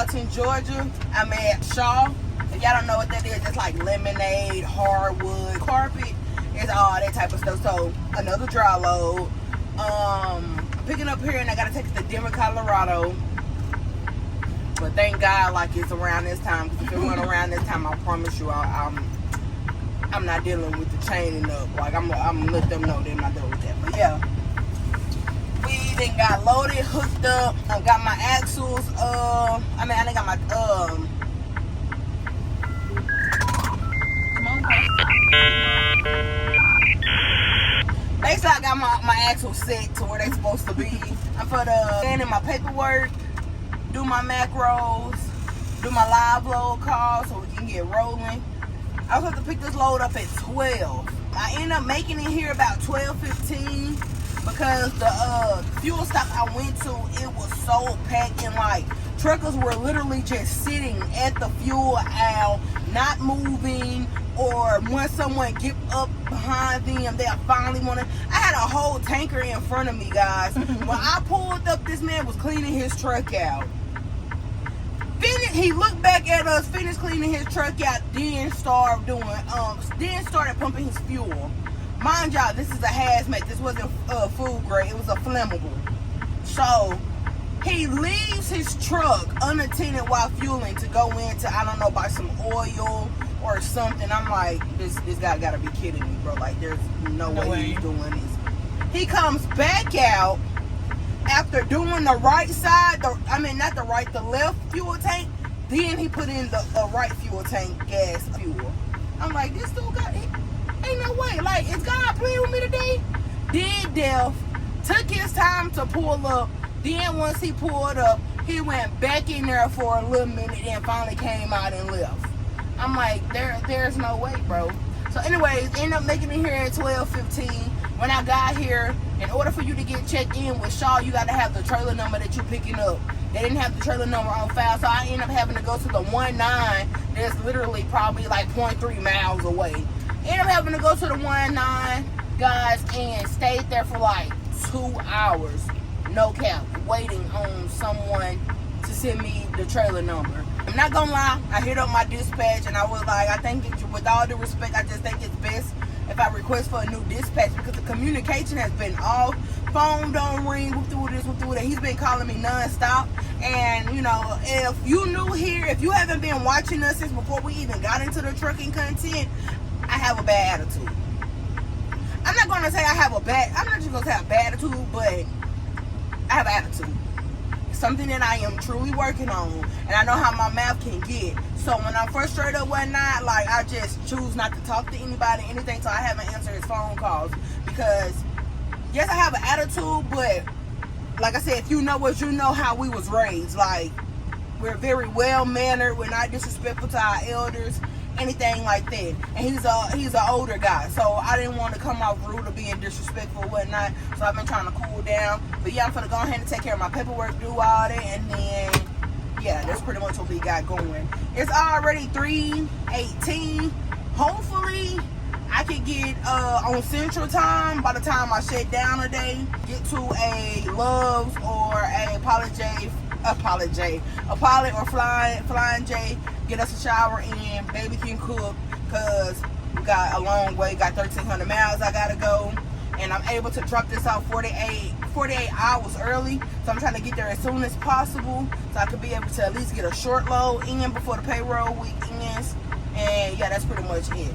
Gallatin, Georgia. I'm at Shaw. If y'all don't know what that is, it's like lemonade, hardwood, carpet. It's all that type of stuff. So another dry load. I'm picking up here and I gotta take it to Denver, Colorado. But thank God, like it's around this time. Because if it wasn't around this time, I promise you, I'm not dealing with the chaining up. Like I'm gonna let them know they're not dealing with that. But yeah, we then got loaded, hooked up. I got my axles. I done got my basically I got my axles set to where they supposed to be. I'm for the scanning my paperwork, do my macros, do my live load call so we can get rolling. I was supposed to pick this load up at 12. I ended up making it here about 12:15 because the fuel stop I went to, it was so packed and like truckers were literally just sitting at the fuel aisle, not moving, or when someone get up behind them, they finally want to. I had a whole tanker in front of me, guys. When I pulled up, this man was cleaning his truck out. He looked back at us, finished cleaning his truck out, then started pumping his fuel. Mind y'all, this is a hazmat. This wasn't food grade. It was a flammable. So he leaves his truck unattended while fueling to go into, I don't know, buy some oil or something. I'm like, this guy gotta be kidding me, bro. Like, there's no way he's doing this. He comes back out after doing the right side, the left fuel tank. Then he put in the right fuel tank, gas fuel. I'm like, this dude ain't no way. Like, is God playing with me today? Did Def, took his time to pull up. Then once he pulled up, he went back in there for a little minute and finally came out and left. I'm like, there's no way, bro. So anyways, ended up making it here at 12:15. When I got here, in order for you to get checked in with Shaw, you got to have the trailer number that you're picking up. They didn't have the trailer number on file, so I ended up having to go to the 19 that's literally probably like 0.3 miles away. Ended up having to go to the 19, guys, and stayed there for like 2 hours, no cap, waiting on someone to send me the trailer number. I'm not gonna lie, I hit up my dispatch and I was like, I think with all due respect, I just think it's best if I request for a new dispatch because the communication has been off. Phone don't ring, whoop through this, whoop through that. He's been calling me non-stop. And you know, if you new here, if you haven't been watching us since before we even got into the trucking content, I have a bad attitude. I'm not gonna say I'm not just gonna say I have a bad attitude, but I have an attitude. It's something that I am truly working on, and I know how my mouth can get. So when I'm frustrated or whatnot, like I just choose not to talk to anybody, anything, so I haven't answered his phone calls. Because yes, I have an attitude, but like I said, if you know us, you know how we was raised. Like, we're very well mannered. We're not disrespectful to our elders, anything like that. And he's an older guy, so I didn't want to come off rude or being disrespectful or whatnot. So I've been trying to cool down. But yeah, I'm gonna go ahead and take care of my paperwork, do all that, and then yeah, that's pretty much what we got going. It's already 3:18. Hopefully I could get on Central Time by the time I shut down today. Get to a Love's or a Pilot or Flying J. Get us a shower in. Baby can cook because we got a long way. Got 1,300 miles I gotta go. And I'm able to drop this off 48 hours early. So I'm trying to get there as soon as possible so I could be able to at least get a short load in before the payroll week ends. And yeah, that's pretty much it.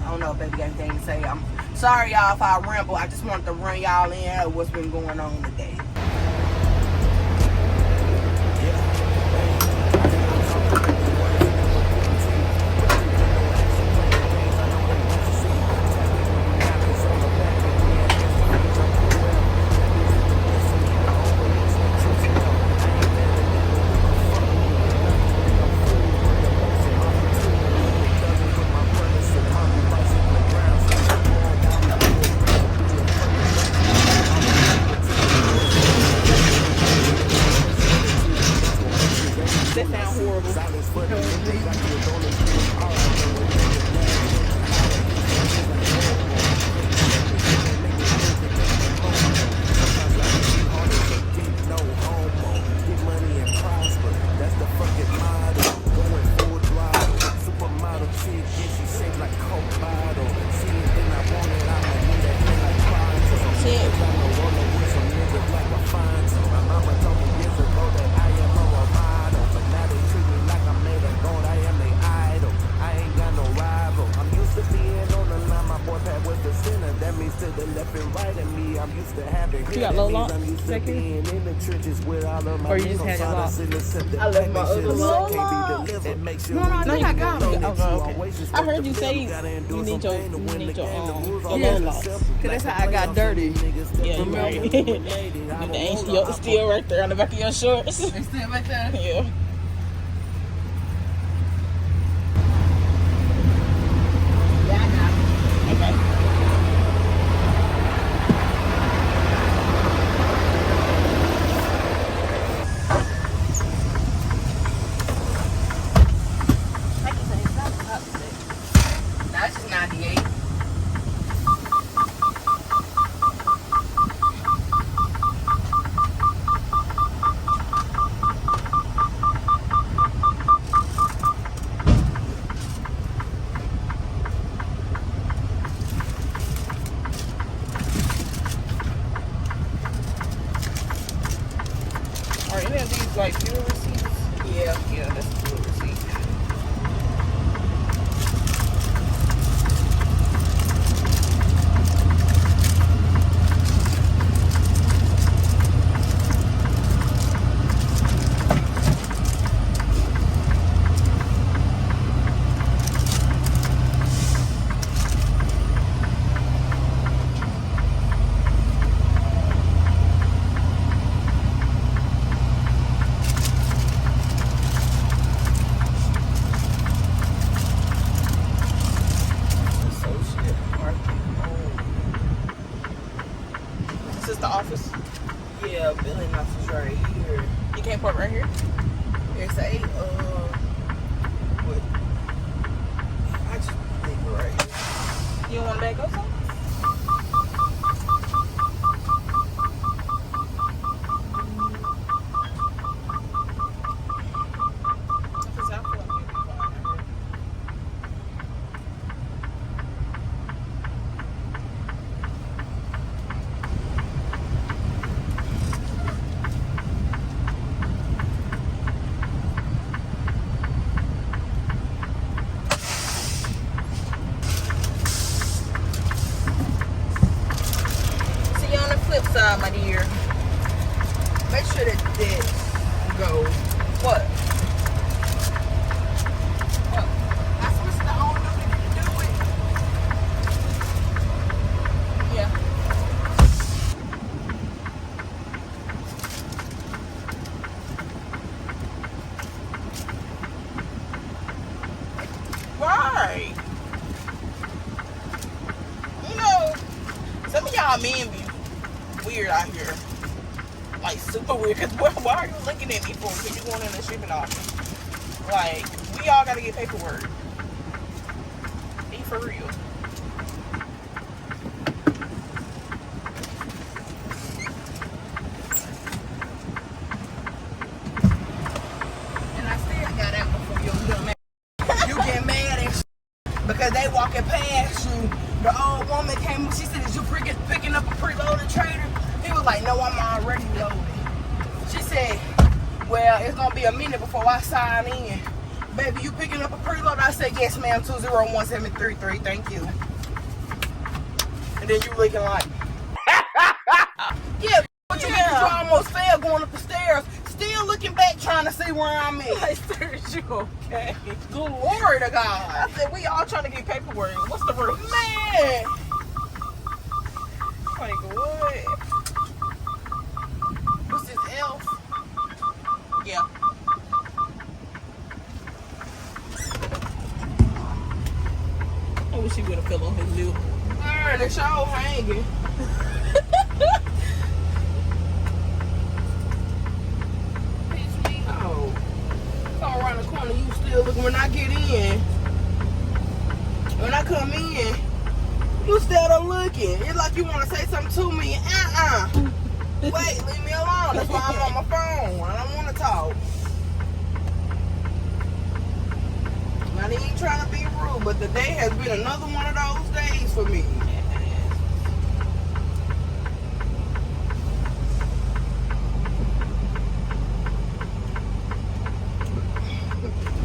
I don't know if baby got anything to say. I'm sorry y'all if I ramble. I just wanted to run y'all in of what's been going on today. Fucking You got low locks back here? Or you just had your locks? I left my other low locks. No, I think I got them. Okay. I heard you say you need your low locks. Cause that's how I got dirty. Yeah, you right. They ain't still right there on the back of your shorts. They still right there? Yeah. Yeah, I got them. Okay. That's just 98. Are any of these like fuel receipts? Yeah, that's a fuel receipt. This is the office. Yeah, billing office right here. You can't park right here? It's a, what? I just think we're right here. You don't want to back up something? Flip side, my dear. Make sure that this goes. What? What? I switched the on to do it. Yeah. Right. You know, some of y'all men be weird out here, like super weird. Cause why are you looking at me for? Cause you going in the shipping office? Like, we all gotta get paperwork. Be for real. And I still got that before you get mad. You get mad and because they walking past you. The old woman came. She said, "Is you picking up a preloaded trailer?" He was like, "No, I'm already loaded." She said, "Well, it's gonna be a minute before I sign in." "Baby, you picking up a preload?" I said, "Yes, ma'am, 201733. Thank you." And then you looking like, yeah, but you almost fell going up the stairs. Still looking back, trying to see where I'm at. Like, seriously, you okay? Glory to God. I said, we all trying to get paperwork. What's the rush? Man. Like, what? What's this, Elf? Yeah. I wish he would have fell on his lip. Girl, the show hanging. Piss me off. Come around the corner, you still looking. When I get in, when I come in, you still looking. It's like you want to say something to me. Wait, leave me alone. That's why I'm on my phone. I don't want to talk. Not even trying to be rude, but the day has been another one of those days for me.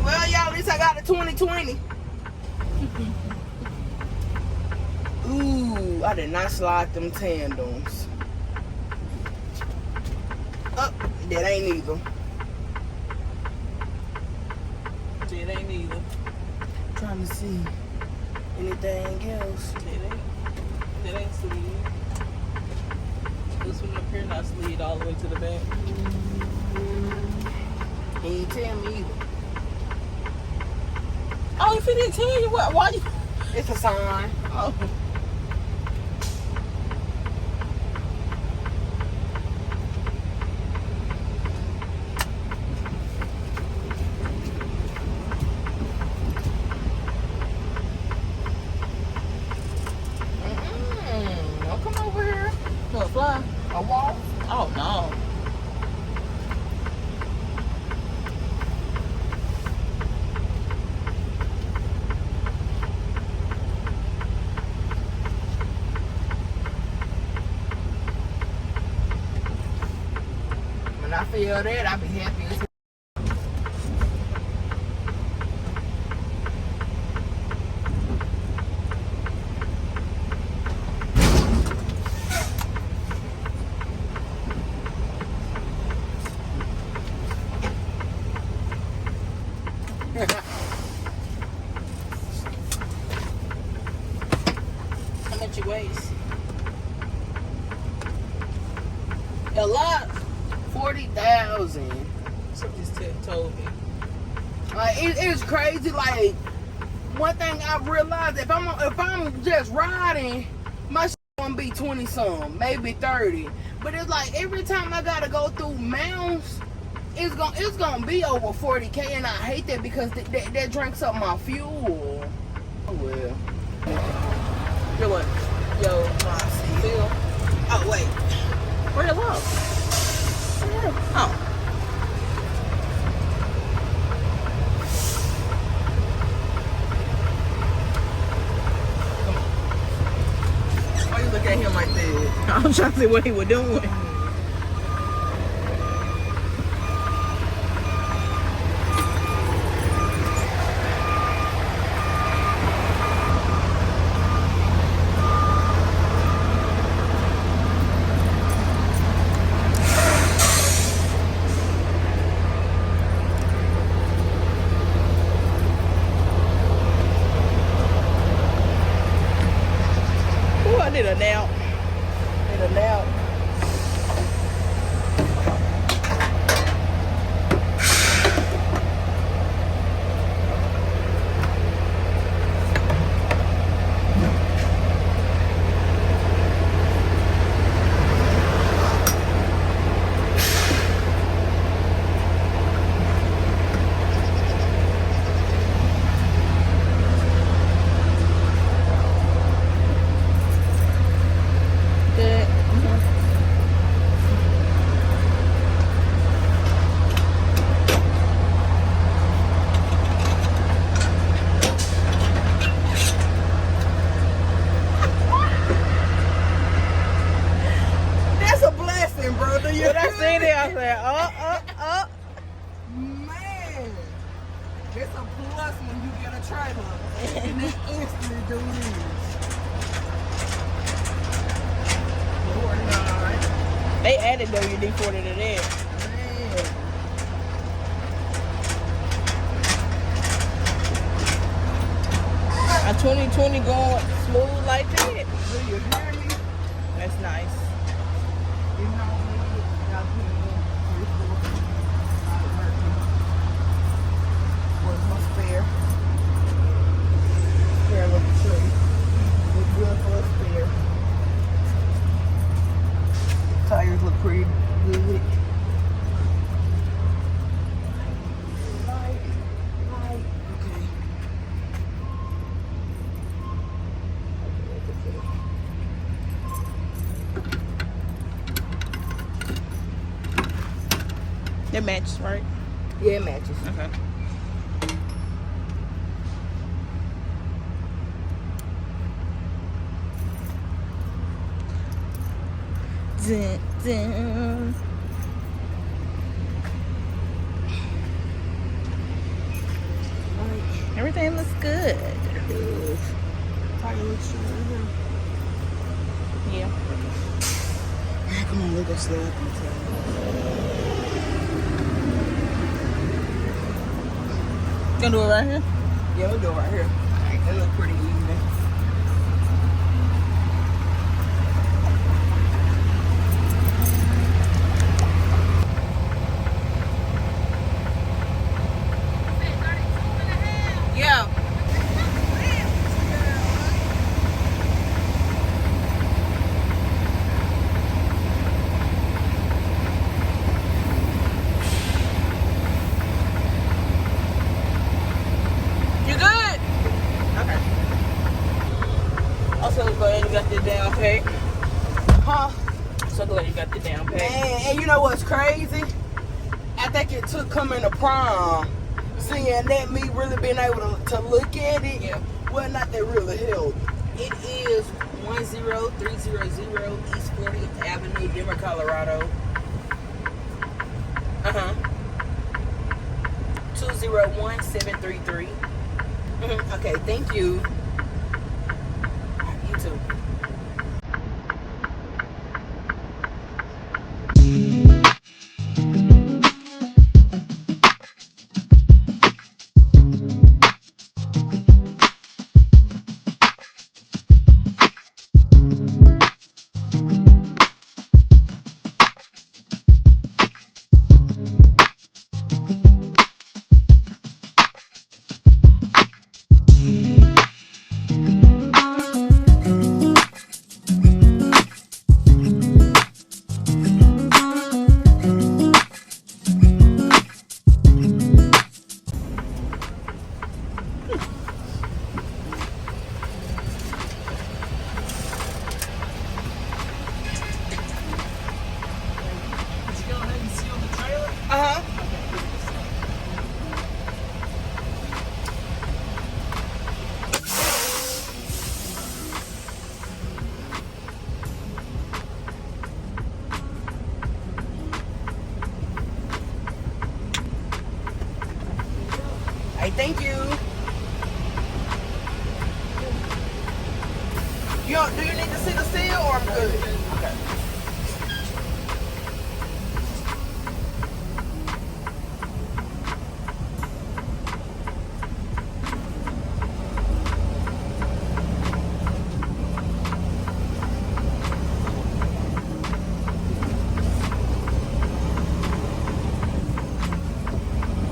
Well, y'all, at least I got the 2020. Ooh, I did not slide them tandems. That ain't either. It ain't either. Trying to see anything else. It ain't sleeve. This one up here not sleeved all the way to the back. He ain't tell me either. Oh, if he didn't tell you, why you? It's a sign. Oh. Don't come over here. What, fly? A wall. Oh, no. When I feel that, I be happy as hell. How much you weighs? A lot. 40,000. Somebody told me. Like it's crazy. Like one thing I realized, if I'm just riding, my shit gonna be 20 some, maybe 30. But it's like every time I gotta go through mounts, it's gonna be over 40K, and I hate that because that drinks up my fuel. Oh well. You're what? Yo, Phil. Oh wait. Where the love? Oh. Why you look at him like that? I'm trying to see what he was doing. Ooh, I did a nap. Did a nap. Good. That's a blessing, brother. You When I feel seen me? it, I said, Man, it's a plus when you get a trailer and then instantly do this. 49. They added WD-40 to that. Man. A 2020 going smooth like that. Do you hear me? That's nice. You know me. Y'all put it in. Where's my spare? Spare little tree. Look good for a spare. Tires look pretty good. Light. Okay. That matches, right? Yeah, it matches. Okay. Dun, dun. Everything looks good. Tire looks good. Yeah. Come on, let's go slide on the table. You gonna do it right here? Yeah, we'll do it right here. Alright, that look pretty even. Yeah. You good? Okay. Also, glad you got this down pack. Huh? So glad you got the damn pack. And you know what's crazy? I think it took coming to prom, seeing that me really being able to look at it. Yeah. Well, not that really helped. It is 10300 East 40th Avenue, Denver, Colorado. 201733. Okay, thank you. You too. Hey, thank you. Do you need to see the seal or I'm good? Okay.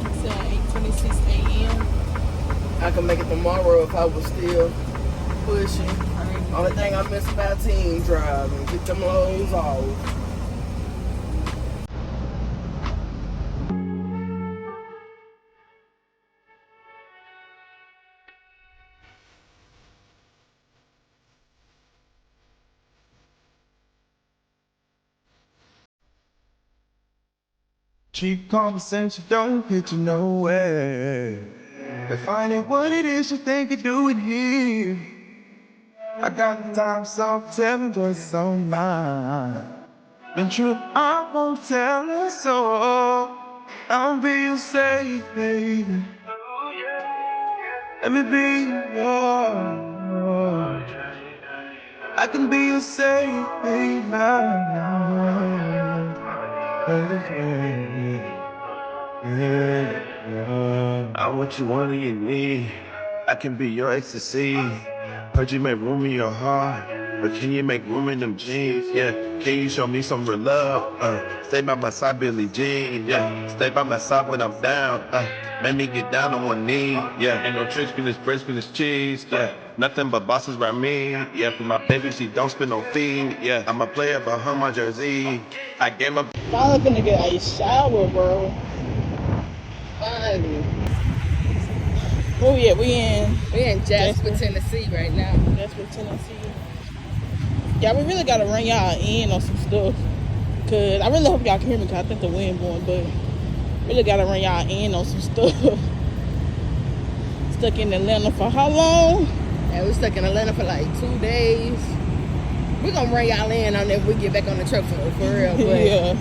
It's 8:26 a.m. I can make it tomorrow if I was still pushing. Only thing I miss about team driving, get them loads off. Cheap conversation don't get you nowhere. Defining what it is you think you're doing here. I got the time, so tell me what's on mine. Been true, I won't tell her so. I'll be your safe baby. Let me be yours. I can be your safe baby. I'm what you want and you need. I can be your ecstasy. Heard you make room in your heart, but can you make room in them jeans? Yeah, can you show me some real love? Stay by my side, Billie Jean. Yeah, stay by my side when I'm down. Make me get down on one knee. Yeah, ain't no tricks with this breast with this cheese. Yeah, nothing but bosses around me. Yeah, for my baby, she don't spend no fee. Yeah, I'm a player behind my jersey. I gave up. I'm gonna get a shower, bro. Finally. Oh yeah, we in Jasper, Tennessee right now. Jasper, Tennessee. Yeah, we really gotta run y'all in on some stuff. Cause I really hope y'all can hear me, cause I think the wind blowing, but really gotta run y'all in on some stuff. Stuck in Atlanta for how long? Yeah, we're stuck in Atlanta for like 2 days. We're gonna run y'all in on if we get back on the truck for real. But Yeah.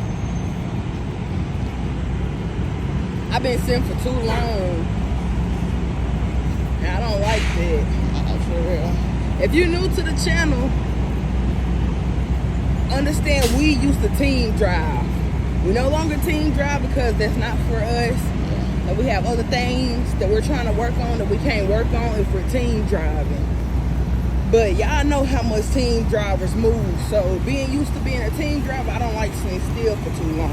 I've been sitting for too long. And I don't like that. For real. If you're new to the channel, understand we used to team drive. We no longer team drive because that's not for us. And we have other things that we're trying to work on that we can't work on if we're team driving. But y'all know how much team drivers move. So being used to being a team driver, I don't like sitting still for too long.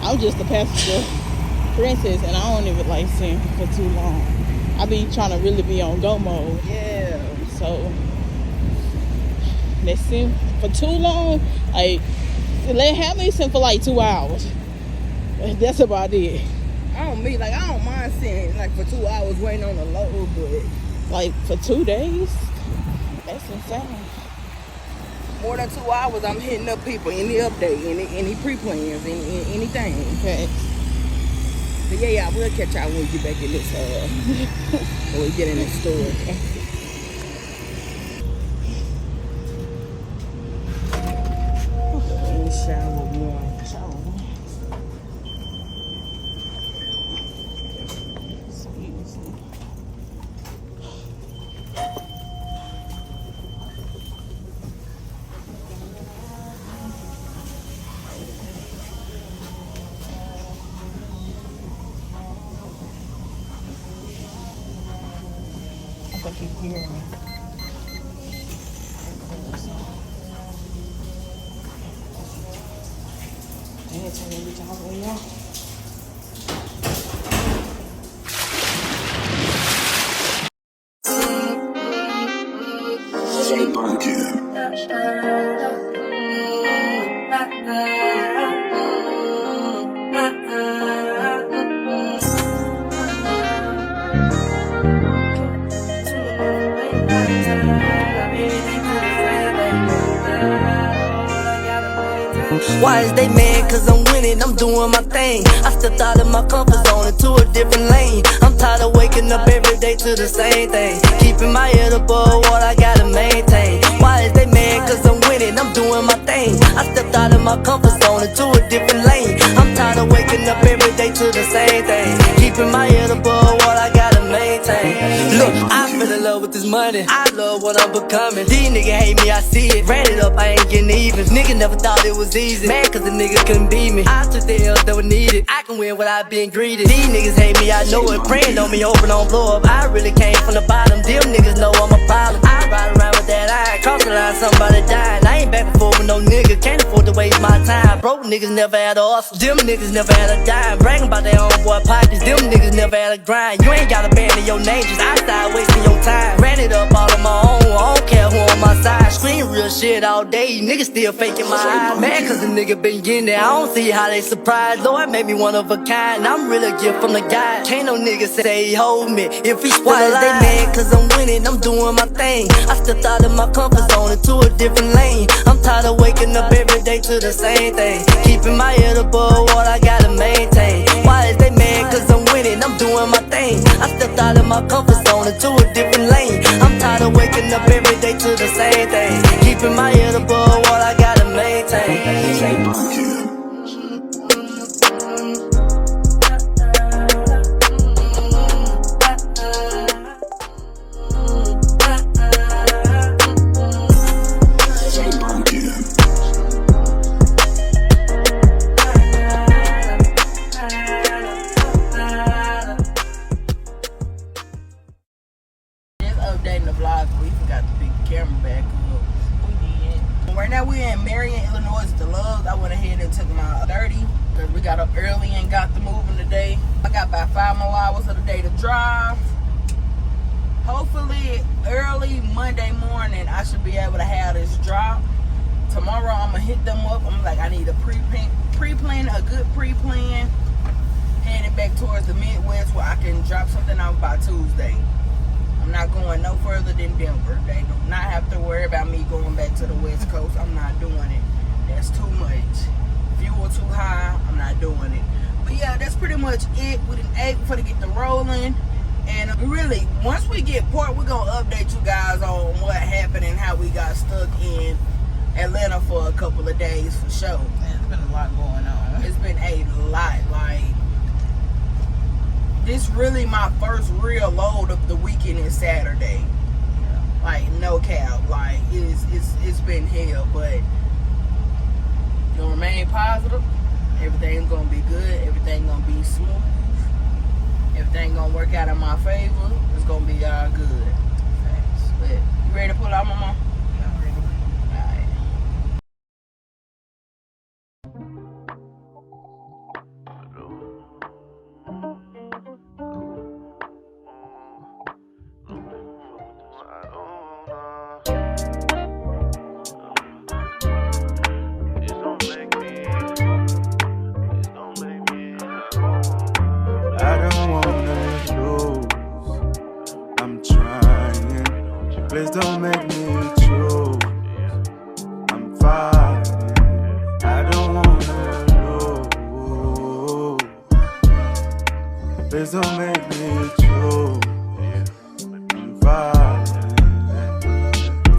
I'm just a passenger princess, and I don't even like sitting for too long. I be trying to really be on go mode. Yeah. So let's sit for too long. Like, have me sit for like 2 hours. That's about it. I don't mind sitting like for 2 hours waiting on the load, but like for 2 days, that's insane. More than 2 hours, I'm hitting up people, any update, any pre-plans, anything. Okay. But yeah, we'll catch y'all when we get back in this, when we get in this store. Shower one. I think you hear me. Why is they mad? Cause I'm winning, I'm doing my thing. I stepped out of my comfort zone into a different lane. I'm tired of waking up every day to the same thing. Keeping my head above what I gotta maintain. Why is they mad? Cause I'm winning, I'm doing my thing. I stepped out of my comfort zone into a different lane. I'm tired of waking up every day to the same thing. Keeping my head above what I gotta maintain. Look, I fell in love with this money. I love what I'm becoming. These niggas hate me, I see it. Ran it up, I ain't getting even. Nigga never thought it was easy. Mad cause the nigga couldn't beat me. I took the L's that were needed. I can win without being greedy. These niggas hate me, I know it. Praying on me, hoping on blow up. I really came from the bottom. Them niggas know I'm a problem. I ride around with that eye. Cross the line, somebody dying. I ain't back and forth with no nigga. Can't afford to waste my time. Broke niggas never had a hustle. Them niggas never had a dime. Bragging about their own boy pockets. Them niggas never had a grind. You ain't got a band in your name, just I started wasting your time. Ran it up all on my own. I don't care who on my side. Scream real shit all day. Niggas still faking my eyes. Mad cause the nigga been getting it. I don't see how they surprised. Lord made me one of a kind. I'm really a gift from the God. Can't no nigga say he hold me if he still alive. They mad cause I'm winning, I'm doing my thing. I stepped out of my comfort zone into a different lane. I'm tired of waking up every day to the same thing. Keeping my head above what I gotta maintain. Why is they mad? Cause I'm winning, I'm doing my thing. I stepped out of my comfort zone into a different lane. I'm tired of waking up every day to the same thing. Keeping my head above what I gotta maintain. Updating the vlog, we forgot to pick the camera back up. We did. Right now we're in Marion, Illinois, the Loves. I went ahead and took my 30 because we got up early and got the moving today. I got about 5 more hours of the day to drive. Hopefully early Monday morning I should be able to have this drop. Tomorrow I'm gonna hit them up. I'm like, I need a pre-plan, a good pre-plan. Heading back towards the Midwest where I can drop something out by Tuesday. I'm not going no further than Denver. They do not have to worry about me going back to the West Coast. I'm not doing it. That's too much. Fuel too high. I'm not doing it. But yeah, that's pretty much it. We done ate before to get the rolling. And really, once we get port, we're going to update you guys on what happened and how we got stuck in Atlanta for a couple of days for sure. There's been a lot going on. It's been a lot. Like, this really my first real load of the weekend is Saturday. Like, no cap. Like, it's been hell, but you'll remain positive. Everything's gonna be good. Everything gonna be smooth. Everything gonna work out in my favor. It's gonna be all good. Thanks. But you ready to pull out, Mama? Yeah, I'm ready. Alright. I don't wanna lose. I'm trying. Please don't make me choose. I'm fighting. I don't wanna lose. Please don't make me choose. I'm fighting.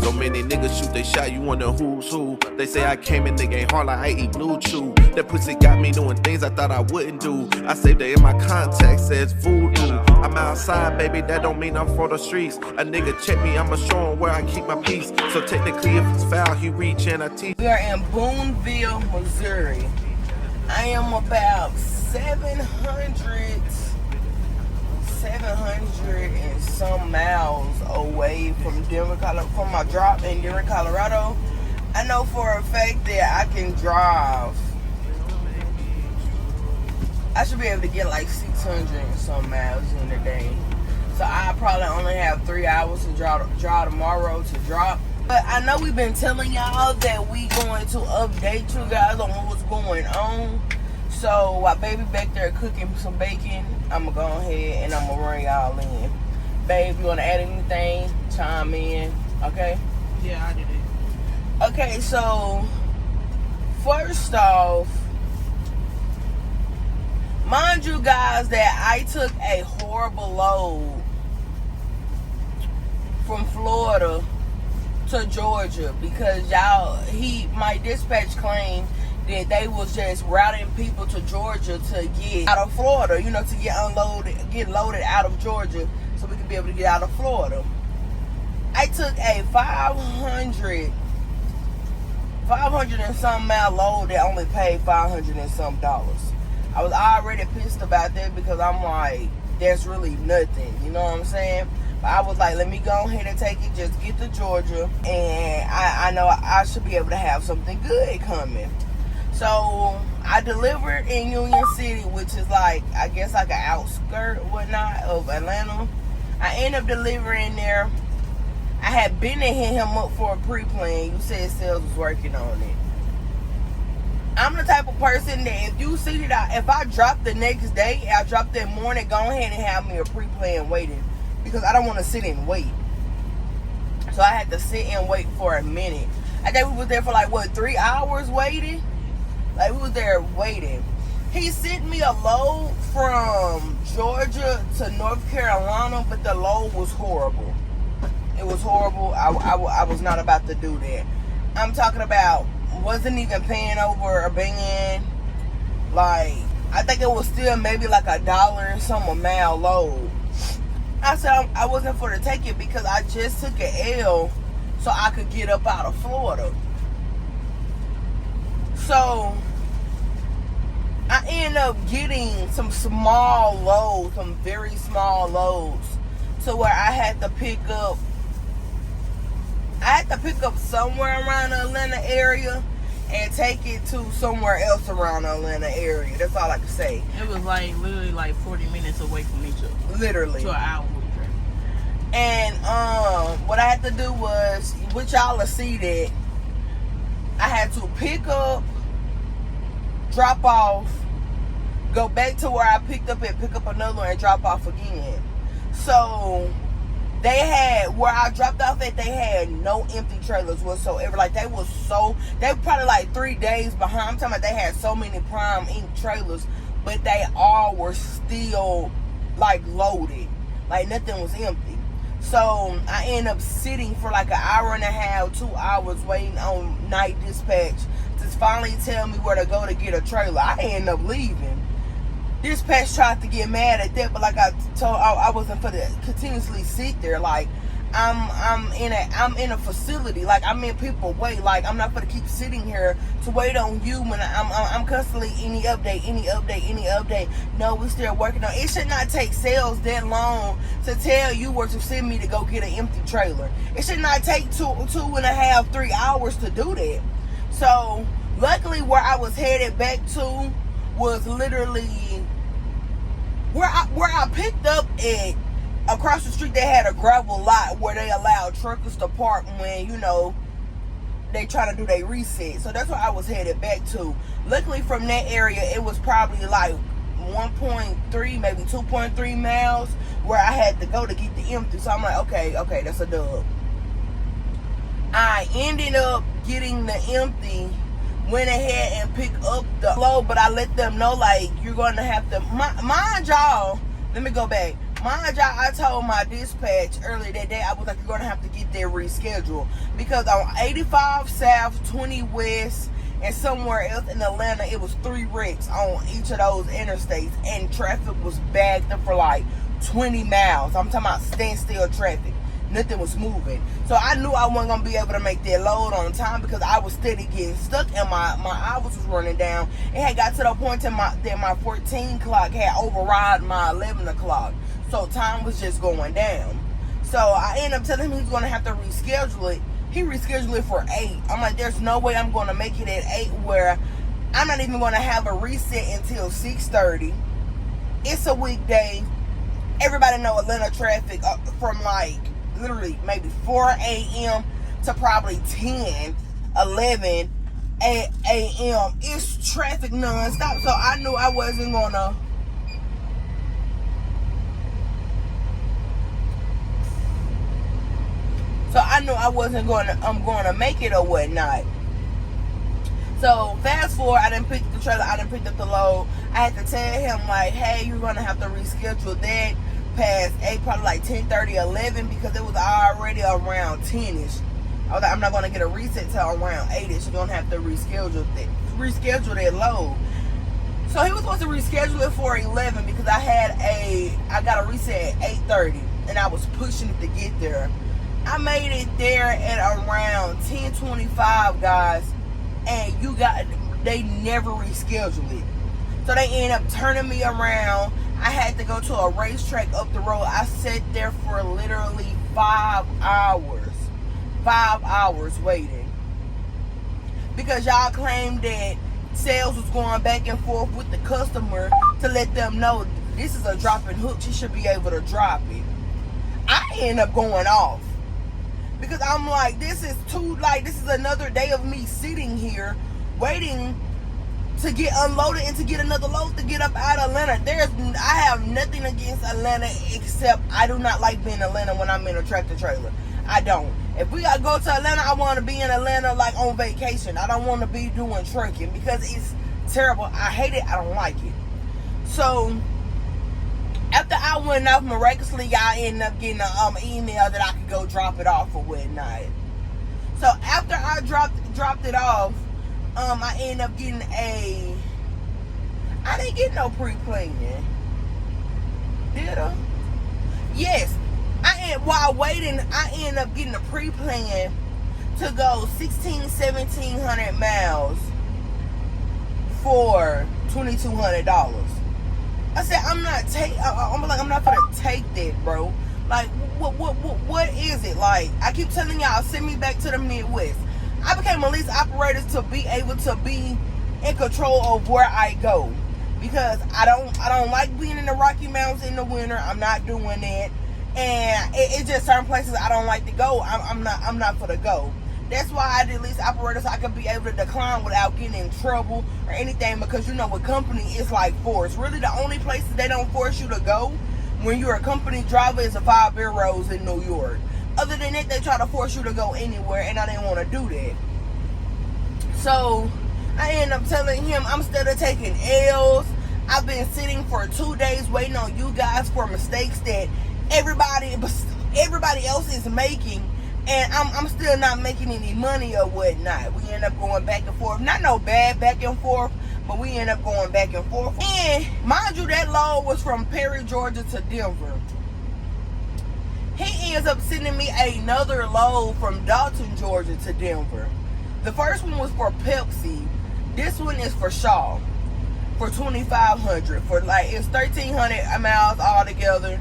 So many niggas shoot they shot, you wonder who's who. They say I came in the game hard like I eat blue chew. That pussy got me doing things I thought I wouldn't do. I saved it in my contact, says voodoo. I'm outside, baby, that don't mean I'm for the streets. A nigga check me, I'ma show him where I keep my peace. So technically if it's foul, he reach and I teach. We are in Boonville, Missouri. I am about 700 and some miles away from Denver, Colorado, from my drop in Denver, Colorado. I know for a fact that I can drive. I should be able to get like 600 and some miles in a day. So I probably only have 3 hours to drive tomorrow to drop. But I know we've been telling y'all that we going to update you guys on what's going on. So while baby back there cooking some bacon, I'm gonna go ahead and I'm gonna run y'all in. Babe, you wanna add anything? Chime in, okay? Yeah, I did it. Okay, so first off, mind you guys that I took a horrible load from Florida to Georgia because my dispatch claimed that they was just routing people to Georgia to get out of Florida, you know, to get loaded out of Georgia so we could be able to get out of Florida. I took a 500 and some mile load that only paid $500 and some dollars. I was already pissed about that because I'm like, that's really nothing, you know what I'm saying? But I was like, let me go ahead and take it, just get to Georgia, and I know I should be able to have something good coming. So I delivered in Union City, which is like, I guess like an outskirt or whatnot of Atlanta. I ended up delivering there. I had been to hit him up for a pre-plan. You said sales was working on it. I'm the type of person that if you see that if I drop the next day, I drop that morning, go ahead and have me a pre-plan waiting. Because I don't want to sit and wait. So I had to sit and wait for a minute. I think we was there for like, what, 3 hours waiting? Like, we was there waiting. He sent me a load from Georgia to North Carolina, but the load was horrible. It was horrible. I was not about to do that. I'm talking about wasn't even paying over a band. Like, I think it was still maybe like $1 and some a mile load. I said I wasn't for to take it because I just took an L so I could get up out of Florida. So I ended up getting some small loads, some very small loads, to where I had to pick up somewhere around the Atlanta area and take it to somewhere else around the Atlanta area. That's all I can say. It was like literally like 40 minutes away from each other. Literally. To an hour. And what I had to do was, which y'all will see that I had to pick up, drop off, go back to where I picked up and pick up another one and drop off again. So they had, where I dropped off at, they had no empty trailers whatsoever. Like, they were probably like 3 days behind. I'm talking about they had so many prime ink trailers, but they all were still like loaded. Like, nothing was empty. So I ended up sitting for like an hour and a half, 2 hours waiting on night dispatch to finally tell me where to go to get a trailer. I ended up leaving. Dispatch tried to get mad at that, but like I told, I wasn't for to continuously sit there. Like, I'm in a facility. Like, I'm in people wait. Like, I'm not gonna keep sitting here to wait on you when I'm constantly any update. No, we still working on it. It should not take sales that long to tell you where to send me to go get an empty trailer. It should not take 2.5, 3 hours to do that. So luckily where I was headed back to was literally where I picked up at. Across the street, they had a gravel lot where they allowed truckers to park when, they trying to do their reset. So that's where I was headed back to. Luckily, from that area, it was probably like 1.3, maybe 2.3 miles where I had to go to get the empty. So I'm like, okay, that's a dub. I ended up getting the empty, went ahead and picked up the load, but I let them know, like, you're going to have to, mind y'all, let me go back. Mind y'all, I told my dispatch earlier that day, I was like, you're going to have to get that rescheduled. Because on 85 South, 20 West, and somewhere else in Atlanta, it was 3 wrecks on each of those interstates. And traffic was backed up for like 20 miles. I'm talking about standstill traffic. Nothing was moving. So I knew I wasn't going to be able to make that load on time because I was steady getting stuck and my hours was running down. It had got to the point that my 14 clock had override my 11 o'clock. So time was just going down. So I ended up telling him he's going to have to reschedule it. He rescheduled it for 8. I'm like, there's no way I'm going to make it at 8 where I'm not even going to have a reset until 6:30. It's a weekday. Everybody know Atlanta traffic from like literally maybe 4 a.m. to probably 10, 11 a.m. It's traffic nonstop. So I knew I wasn't going to I'm going to make it or whatnot. So fast forward, I didn't pick the trailer, I didn't pick up the load. I had to tell him like, hey, you're going to have to reschedule that past 8, probably like 10:30, 11, because it was already around 10ish. I was like, I'm not going to get a reset till around 8ish. You're going to have to reschedule that load. So he was supposed to reschedule it for 11 because I got a reset at 8:30 and I was pushing it to get there. I made it there at around 10:25, guys, and they never rescheduled it. So they ended up turning me around. I had to go to a racetrack up the road. I sat there for literally 5 hours. 5 hours waiting. Because y'all claimed that sales was going back and forth with the customer to let them know this is a drop and hook. She should be able to drop it. I end up going off. Because I'm like, this is another day of me sitting here waiting to get unloaded and to get another load to get up out of Atlanta. I have nothing against Atlanta except I do not like being in Atlanta when I'm in a tractor trailer. I don't. If we gotta go to Atlanta, I want to be in Atlanta like on vacation. I don't want to be doing trucking because it's terrible. I hate it. I don't like it. So after I went off, miraculously, y'all ended up getting an email that I could go drop it off or whatnot. So after I dropped it off, I ended up getting I didn't get no pre-planning. Did I? Yes. While waiting, I ended up getting a pre-plan to go 1,1700 miles for $2,200. I said, I'm not gonna take that, bro. Like, what is it? Like, I keep telling y'all, send me back to the Midwest. I became a lease operator to be able to be in control of where I go. Because I don't like being in the Rocky Mountains in the winter. I'm not doing that. And it's just certain places I don't like to go. I'm not for the go. That's why I did lease operators, so I could be able to decline without getting in trouble or anything. Because with company, it's like force. Really, the only places they don't force you to go when you're a company driver is the 5 Boroughs in New York. Other than that, they try to force you to go anywhere, and I didn't want to do that. So I ended up telling him I'm still taking L's. I've been sitting for 2 days waiting on you guys for mistakes that everybody else is making, and I'm still not making any money or whatnot. We end up going back and forth. Not no bad back and forth, but we end up going back and forth. And mind you, that load was from Perry, Georgia to Denver. he ends up sending me another load from Dalton, Georgia to Denver. The first one was for Pepsi. This one is for Shaw for $2,500 for like it's 1,300 miles all together.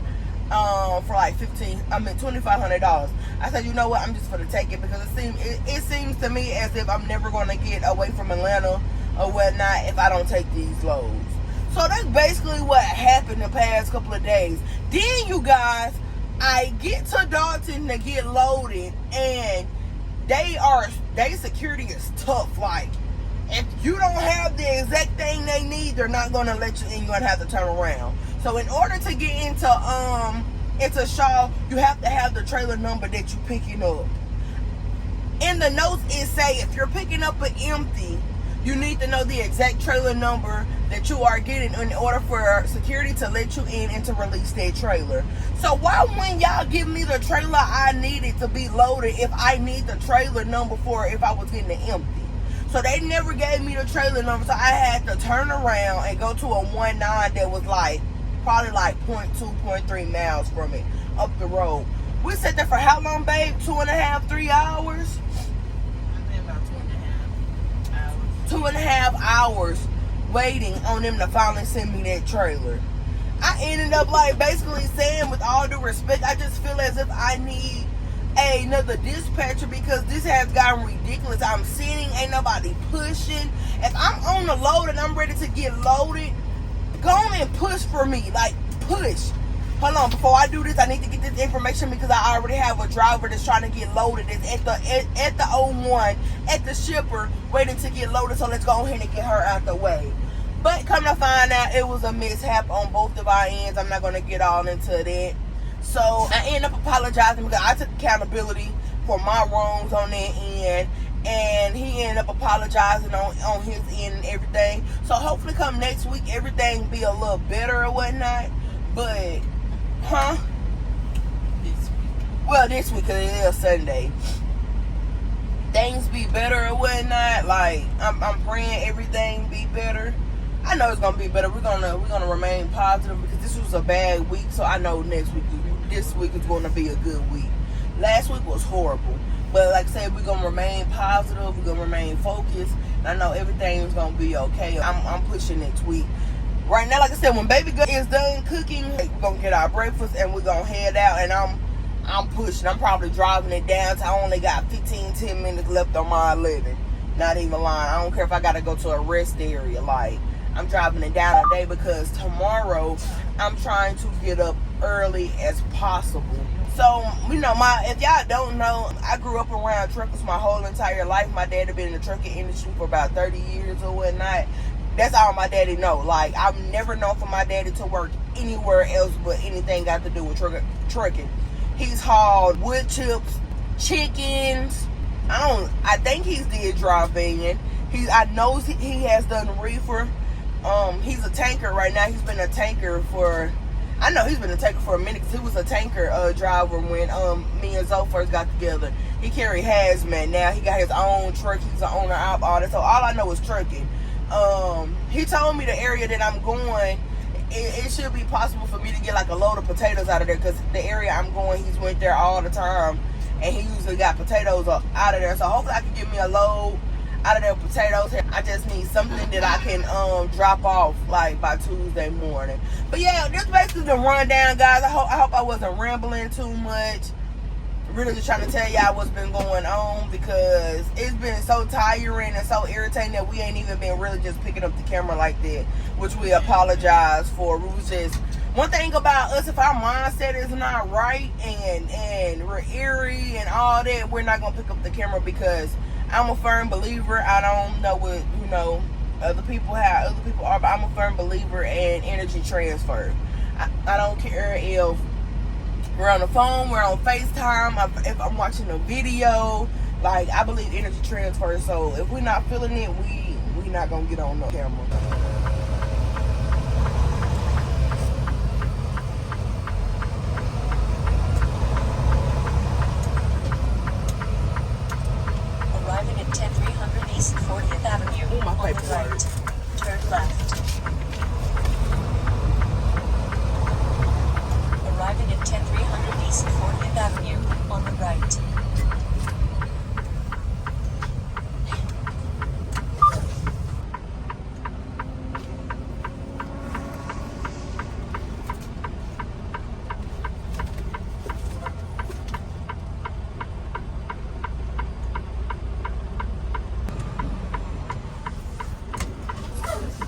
For like $2,500. I said, you know what? I'm just gonna take it because it seems to me as if I'm never gonna get away from Atlanta or whatnot if I don't take these loads. So that's basically what happened the past couple of days. Then you guys, I get to Dalton to get loaded, and they security is tough. Like, if you don't have the exact thing they need, they're not gonna let you in. You're gonna have to turn around. So in order to get into Shaw, you have to have the trailer number that you're picking up. In the notes it say if you're picking up an empty, you need to know the exact trailer number that you are getting in order for security to let you in and to release that trailer. So why wouldn't y'all give me the trailer I needed to be loaded if I need the trailer number for if I was getting an empty? So they never gave me the trailer number, so I had to turn around and go to a 19 that was like probably like 0.2, 0.3 miles from it up the road. We sat there for how long, babe? 2.5, 3 hours? I think about 2.5 hours. 2.5 hours waiting on them to finally send me that trailer. I ended up like basically saying, with all due respect, I just feel as if I need another dispatcher because this has gotten ridiculous. I'm sitting, ain't nobody pushing. If I'm on the load and I'm ready to get loaded, go on and push for me. Like, push. Hold on, before I do this, I need to get this information because I already have a driver that's trying to get loaded. It's at the 01 at the shipper waiting to get loaded. So let's go ahead and get her out the way. But come to find out, it was a mishap on both of our ends. I'm not going to get all into that. So I end up apologizing because I took accountability for my wrongs on that end. And he ended up apologizing on his end and everything. So hopefully come next week, everything be a little better or whatnot. But, This week. well, this week, because it is Sunday. Things be better or whatnot. Like, I'm praying everything be better. I know it's gonna be better. We're gonna remain positive because this was a bad week. So I know this week is gonna be a good week. Last week was horrible. But like I said, we're going to remain positive. We're going to remain focused. And I know everything's going to be okay. I'm pushing next week. Right now, like I said, when baby girl is done cooking, we're going to get our breakfast and we're going to head out. And I'm pushing. I'm probably driving it down. So I only got 10 minutes left on my 11. Not even lying. I don't care if I got to go to a rest area. Like, I'm driving it down today because tomorrow I'm trying to get up early as possible. So, you know, if y'all don't know, I grew up around truckers my whole entire life. My dad had been in the trucking industry for about 30 years or whatnot. That's all my daddy know. Like, I've never known for my daddy to work anywhere else but anything got to do with trucking. He's hauled wood chips, chickens. I think he's did dry van. I know he has done reefer. He's a tanker right now. He's been a tanker for... I know he's been a tanker for a minute because he was a tanker driver when me and Zoe first got together. He carried hazmat. Now he got his own truck. He's the owner of all that. So all I know is trucking. He told me the area that I'm going, it should be possible for me to get like a load of potatoes out of there because the area I'm going, he's went there all the time and he usually got potatoes out of there. So hopefully I can get me a load out of their potatoes. I just need something that I can drop off like by Tuesday morning. But yeah, this basically the rundown, guys. I hope I wasn't rambling too much. Really just trying to tell y'all what's been going on because it's been so tiring and so irritating that we ain't even been really just picking up the camera like that, which we apologize for. We was just, one thing about us, if our mindset is not right and we're eerie and all that, we're not gonna pick up the camera because I'm a firm believer. I don't know what, you know, how other people are, but I'm a firm believer in energy transfer. I don't care if we're on the phone, we're on FaceTime, if I'm watching a video, like, I believe energy transfer. So if we're not feeling it, we not gonna get on the camera. Arriving at 10300 East 40th Avenue. Oh, my on the paperwork. right. Turn left. Arriving at 10300 East 40th Avenue on the right.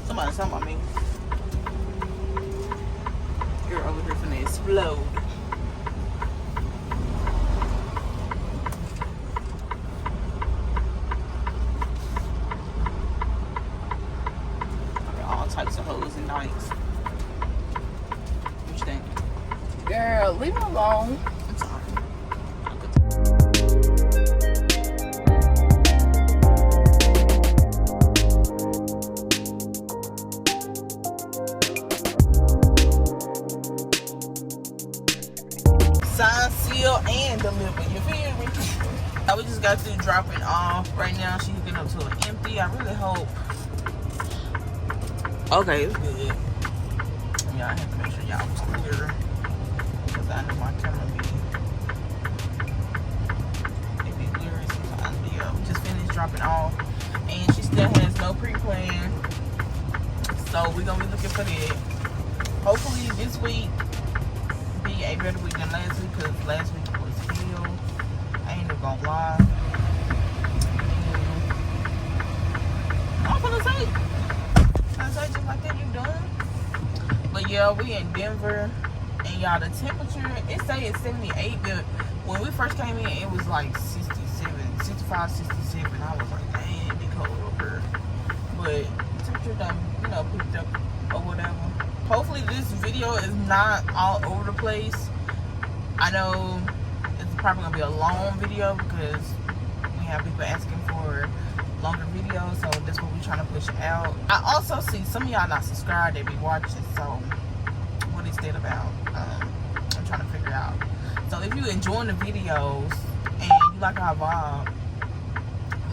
Somebody talking about me. You're over here finna explode. All types of hoes and dykes. What you think? Girl, leave me alone. I'm sorry. Sign, seal, and deliver. You feel me? We just got through dropping off. Right now, she's getting up to an empty. I really hope. Okay, it's good. Yeah, I had to make sure y'all was clear because I know my camera be blurry sometimes. But yeah, we just finished dropping off, and she still has no pre-plan. So we're gonna be looking for that. Hopefully this week be a better week than last week, because last week was hell. I ain't even gonna lie. I'm gonna say just like that, you done. But yeah, we in Denver, and y'all, the temperature, it say it's 78, but when we first came in, it was like 67, 65, 67. I was like, dang, it be cold over here. But the temperature done, picked up or whatever. Hopefully this video is not all over the place. I know it's probably gonna be a long video because we have people asking for longer videos, so that's what we're trying to push out. I also see some of y'all not subscribed, they be watching, so what is that about? I'm trying to figure out. So if you enjoying the videos and you like our vibe,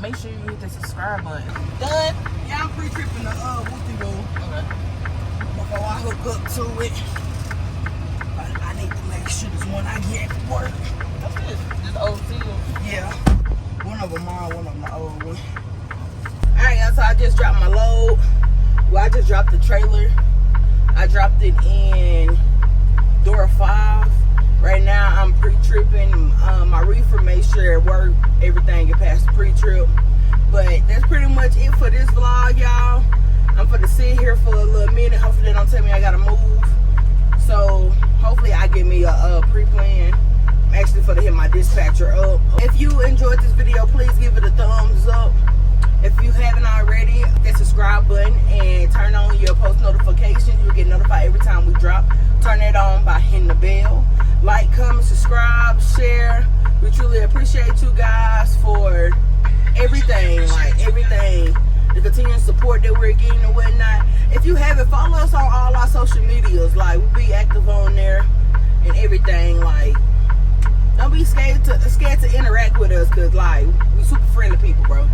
make sure you hit the subscribe button. Done? Yeah, I'm pre-tripping the whoopty-woo. Okay. Before I hook up to it, I need to make sure this one I get work. What's this? This old seal? Yeah. One of them mine, one of them my old one. Alright, y'all, so I just dropped my load. Well, I just dropped the trailer. I dropped it in door 5. Right now, I'm pre-tripping. My reefer made sure it worked. Everything get past the pre-trip. But that's pretty much it for this vlog, y'all. I'm gonna sit here for a little minute. Hopefully they don't tell me I gotta move. So hopefully I get me a pre-plan. I'm actually gonna hit my dispatcher up. If you enjoyed this video, please give it a thumbs up. If you haven't already, hit that subscribe button and turn on your post notifications. You'll get notified every time we drop. Turn it on by hitting the bell. Like, comment, subscribe, share. We truly appreciate you guys for everything, like everything. The continuing support that we're getting and whatnot. If you haven't, follow us on all our social medias. Like, we'll be active on there and everything. Like, don't be scared to interact with us, because like, we super friendly people, bro.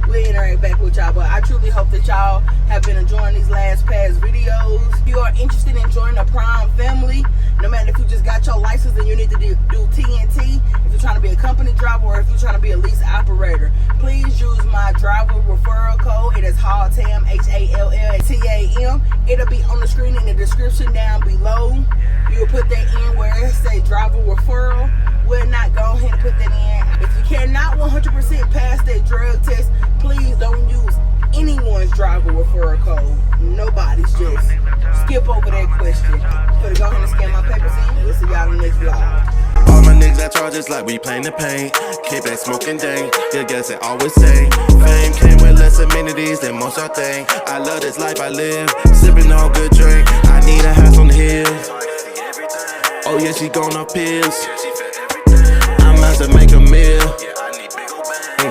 We'll interact back with y'all. But I truly hope that y'all have been enjoying these past videos. If you are interested in joining the Prime family, no matter if you just got your license and you need to do TNT, if you're trying to be a company driver, or if you're trying to be a lease operator, please use my driver referral code. It is HALLTAM, HALLTAM. It'll be on the screen in the description down below. You will put that in where it say driver referral. We'll not go ahead and put that in. If you cannot 100% pass that drug test, please don't use anyone's driver referral code. Nobody's. Just skip over that question. So to go ahead and scan my papers in. We'll see y'all in the next vlog. All my niggas got charges like we playing the paint. Keep that smoking dang. Yeah, guess it always say. Fame came with less amenities than most y'all think. I love this life I live. Sipping on good drink. I need a house on the hill. Oh yeah, she gone off pills. I'm about to make a